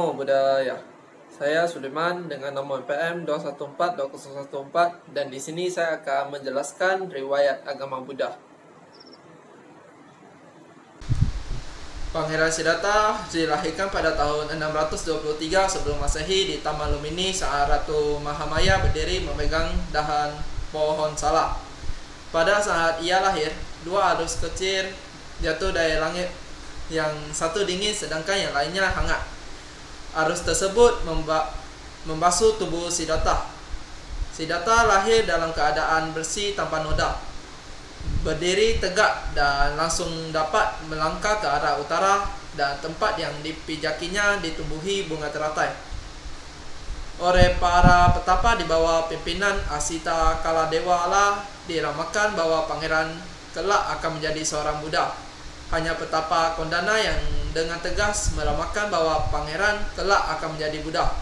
Namo Buddhaya. Saya Suleman dengan nomor PPM 2142014 dan di sini saya akan menjelaskan riwayat agama Buddha. Pangeran Siddhartha dilahirkan pada tahun 623 sebelum Masehi di Taman Lumini saat Ratu Mahamaya berdiri memegang dahan pohon salak. Pada saat ia lahir, dua arus kecil jatuh dari langit, yang satu dingin sedangkan yang lainnya hangat. Arus tersebut membasuh tubuh Siddhartha. Siddhartha lahir dalam keadaan bersih tanpa noda, berdiri tegak dan langsung dapat melangkah ke arah utara, dan tempat yang dipijakinya ditumbuhi bunga teratai. Oleh para petapa di bawah pimpinan Asita Kaladewa lah diramalkan bahwa pangeran kelak akan menjadi seorang Buddha. Hanya petapa Kondana yang dengan tegas meramalkan bahwa pangeran kelak akan menjadi Buddha.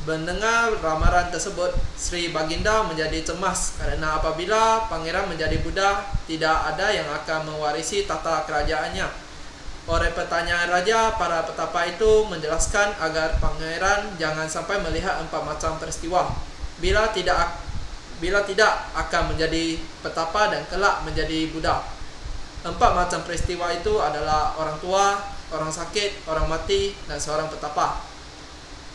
Mendengar ramalan tersebut, Sri Baginda menjadi cemas karena apabila pangeran menjadi Buddha, tidak ada yang akan mewarisi tata kerajaannya. Oleh pertanyaan raja, para petapa itu menjelaskan agar pangeran jangan sampai melihat 4 macam peristiwa. Bila tidak akan menjadi petapa dan kelak menjadi Buddha. 4 macam peristiwa itu adalah orang tua, orang sakit, orang mati, dan seorang petapa.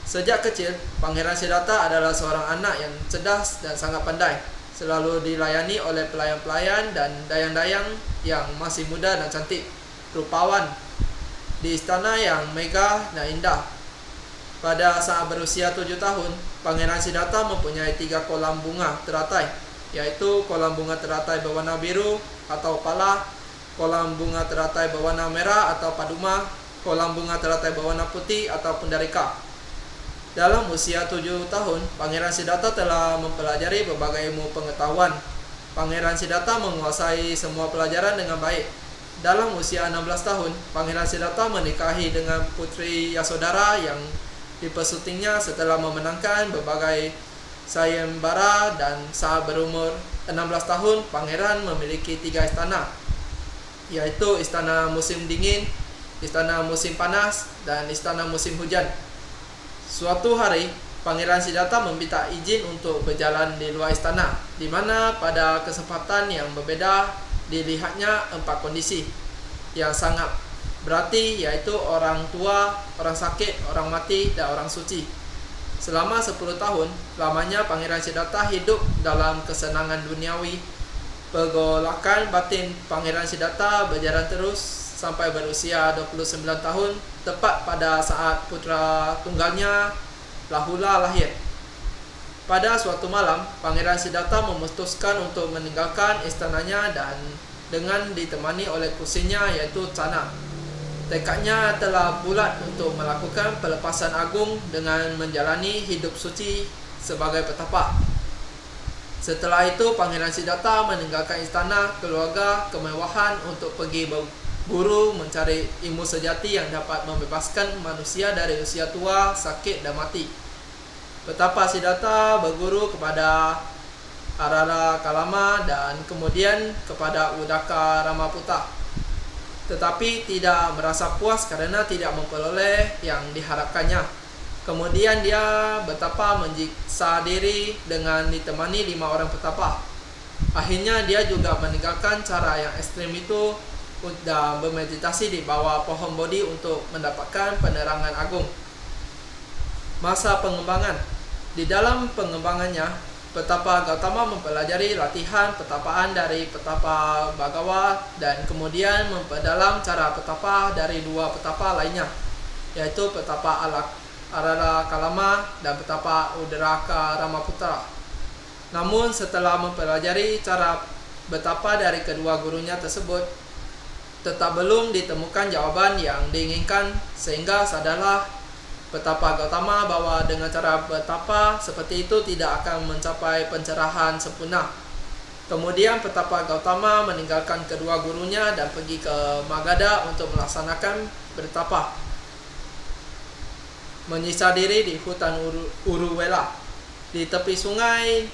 Sejak kecil, Pangeran Siddhartha adalah seorang anak yang cerdas dan sangat pandai, selalu dilayani oleh pelayan-pelayan dan dayang-dayang yang masih muda dan cantik, rupawan, di istana yang megah dan indah. Pada saat berusia 7 tahun, Pangeran Siddhartha mempunyai 3 kolam bunga teratai, yaitu kolam bunga teratai berwarna biru atau pala, kolam bunga teratai berwarna merah atau paduma, kolam bunga teratai berwarna putih atau pundarika. Dalam usia 7 tahun, Pangeran Siddhartha telah mempelajari berbagai ilmu pengetahuan. Pangeran Siddhartha menguasai semua pelajaran dengan baik. Dalam usia 16 tahun, Pangeran Siddhartha menikahi dengan putri Yasodhara yang dipersuntingnya setelah memenangkan berbagai sayembara, dan saat berumur 16 tahun, Pangeran memiliki 3 istana, yaitu istana musim dingin, istana musim panas, dan istana musim hujan. Suatu hari, Pangeran Siddhartha meminta izin untuk berjalan di luar istana, di mana pada kesempatan yang berbeda dilihatnya 4 kondisi yang sangat berarti, yaitu orang tua, orang sakit, orang mati, dan orang suci. Selama 10 tahun lamanya Pangeran Siddhartha hidup dalam kesenangan duniawi. Pergolakan batin Pangeran Siddhartha berjalan terus sampai berusia 29 tahun, tepat pada saat putra tunggalnya Rahula lahir. Pada suatu malam, Pangeran Siddhartha memutuskan untuk meninggalkan istananya dan dengan ditemani oleh kusinya, yaitu Cana. Tekadnya telah bulat untuk melakukan pelepasan agung dengan menjalani hidup suci sebagai petapa. Setelah itu, Pangeran Siddhartha meninggalkan istana, keluarga, kemewahan untuk pergi berburu mencari ilmu sejati yang dapat membebaskan manusia dari usia tua, sakit, dan mati. Petapa Siddhartha berguru kepada Arara Kalama dan kemudian kepada Udaka Ramaputta, tetapi tidak merasa puas karena tidak memperoleh yang diharapkannya. Kemudian dia bertapa menyiksa diri dengan ditemani 5 orang petapa. Akhirnya dia juga meninggalkan cara yang ekstrim itu dan bermeditasi di bawah pohon bodhi untuk mendapatkan penerangan agung. Masa pengembangan. Di dalam pengembangannya, petapa Gautama mempelajari latihan petapaan dari petapa Bhagawa dan kemudian memperdalam cara petapa dari 2 petapa lainnya, yaitu petapa Arara Kalama dan petapa Udaka Ramaputta. Namun setelah mempelajari cara betapa dari kedua gurunya tersebut, tetap belum ditemukan jawaban yang diinginkan, sehingga sadarlah petapa Gautama bahwa dengan cara betapa seperti itu tidak akan mencapai pencerahan sempurna. Kemudian petapa Gautama meninggalkan kedua gurunya dan pergi ke Magadha untuk melaksanakan bertapa, menyiksa diri di hutan Uruwela, di tepi sungai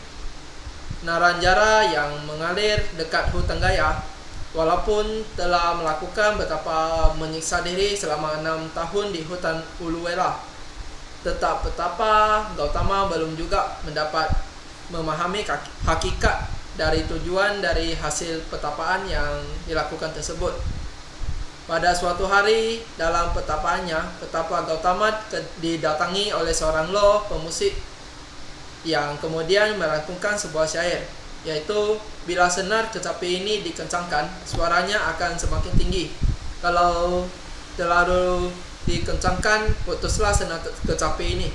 Naranjara yang mengalir dekat hutan Gaya. Walaupun telah melakukan betapa menyiksa diri selama 6 tahun di hutan Uluwela, Tetap petapa Gautama belum juga mendapat memahami hakikat dari tujuan dari hasil petapaan yang dilakukan tersebut. Pada suatu hari dalam petapaannya, petapa Gautama didatangi oleh seorang loh pemusik yang kemudian merancungkan sebuah syair, yaitu bila senar kecapi ini dikencangkan, suaranya akan semakin tinggi. Kalau terlalu dikencangkan, putuslah senar kecapi ini,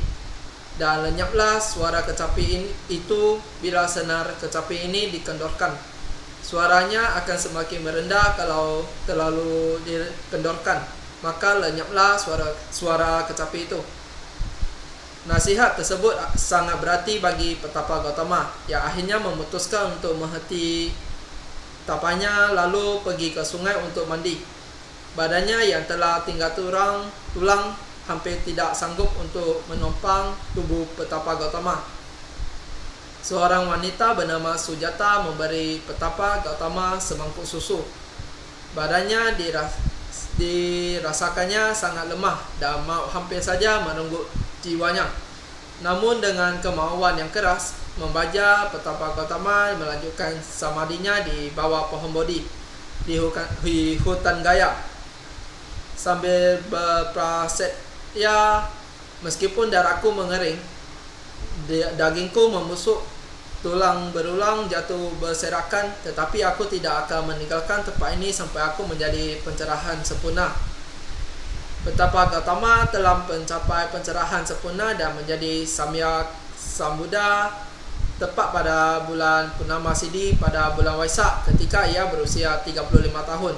dan lenyaplah suara kecapi itu. Bila senar kecapi ini dikendorkan, suaranya akan semakin merendah. Kalau terlalu dikendorkan, maka lenyaplah suara kecapi itu. Nasihat tersebut sangat berarti bagi petapa Gautama, yang akhirnya memutuskan untuk menghenti tapanya lalu pergi ke sungai untuk mandi. Badannya yang telah tinggal tulang hampir tidak sanggup untuk menopang tubuh petapa Gautama. Seorang wanita bernama Sujata memberi petapa Gautama semangkuk susu. Badannya dirasakannya sangat lemah dan hampir saja merenggut jiwanya. Namun dengan kemauan yang keras membaja, petapa Gautama melanjutkan samadinya di bawah pohon bodhi di hutan Gaya sambil berprasetya, meskipun darahku mengering, dagingku membusuk, tulang berulang jatuh berserakan, tetapi aku tidak akan meninggalkan tempat ini sampai aku menjadi pencerahan sempurna. Petapa Gautama telah mencapai pencerahan sempurna dan menjadi Samyak Sambuddha tepat pada bulan Purnama Siddhi pada bulan Waisak ketika ia berusia 35 tahun.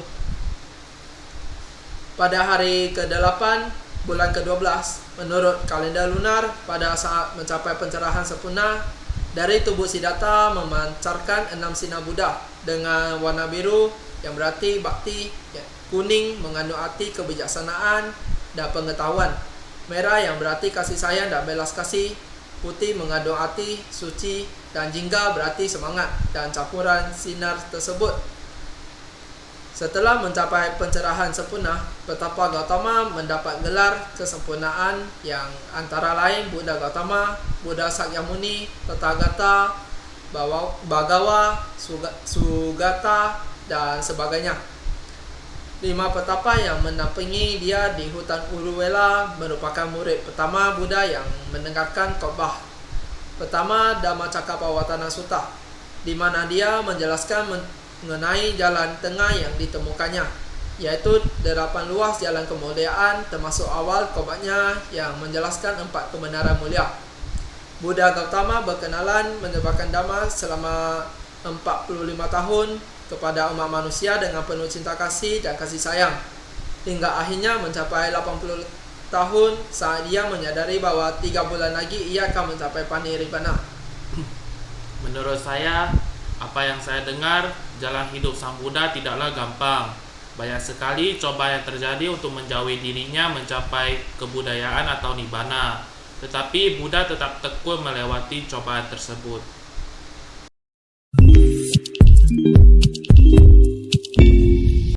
Pada hari ke-8 bulan ke-12 menurut kalender lunar, pada saat mencapai pencerahan sempurna, dari tubuh Siddhartha memancarkan 6 sinar Buddha dengan warna biru yang berarti bakti, kuning mengandung arti kebijaksanaan dan pengetahuan, merah yang berarti kasih sayang dan belas kasih, putih mengandung arti suci, dan jingga berarti semangat, dan campuran sinar tersebut. Setelah mencapai pencerahan sempurna, petapa Gautama mendapat gelar kesempurnaan yang antara lain Buddha Gautama, Buddha Sakyamuni, Tathagata, Bhagawa, Sugata, dan sebagainya. 5 petapa yang mendampingi dia di hutan Uruvela merupakan murid pertama Buddha yang mendengarkan khotbah pertama Dhammacakkappavattana Sutta, di mana dia menjelaskan mengenai jalan tengah yang ditemukannya, yaitu 8 luas jalan kemuliaan, termasuk awal khotbahnya yang menjelaskan 4 kebenaran mulia. Buddha Gautama berkenalan menyebarkan Dhamma selama 45 tahun kepada umat manusia dengan penuh cinta kasih dan kasih sayang, hingga akhirnya mencapai 80 tahun saat ia menyadari bahwa 3 bulan lagi ia akan mencapai Paniribbana. Menurut saya, apa yang saya dengar, jalan hidup Sang Buddha tidaklah gampang. Banyak sekali cobaan yang terjadi untuk menjauhi dirinya mencapai kebudayaan atau nibbana. Tetapi Buddha tetap tekun melewati cobaan tersebut.